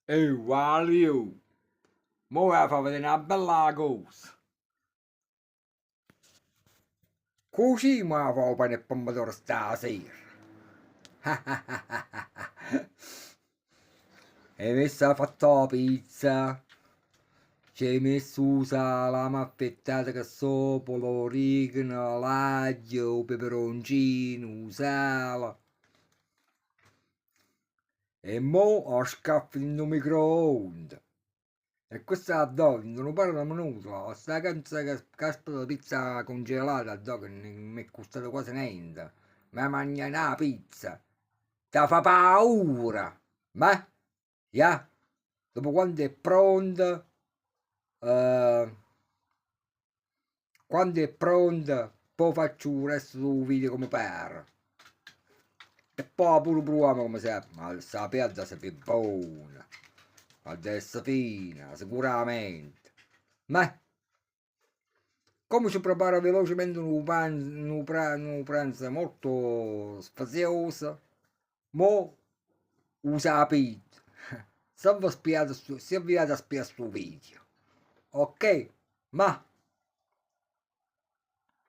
Valio, mo vi fa vedere una bella cosa. Così mi fa pane e pomodoro stasera. E messa fatta la pizza. Ci hai messo salame affettato che sopra, l'origano, l'aglio, il peperoncino, sale. E mo ho scaffato in un microonde. E questa hot dog non parla un minuto, sta canza che caspita la pizza congelata hot dog non mi è costato quasi niente. Ma mangia una pizza, ti fa paura. Ma, yeah, dopo eh, quando è pronta, poi faccio il resto del video come pare. E poi pure proviamo come sempre, ma sta piazza si fa buona, ma deve essere fina, sicuramente. Ma come si prepara velocemente un pranzo molto sfazioso, mo usa la pizza. Se vi avviate a spiare sto video, ok? Ma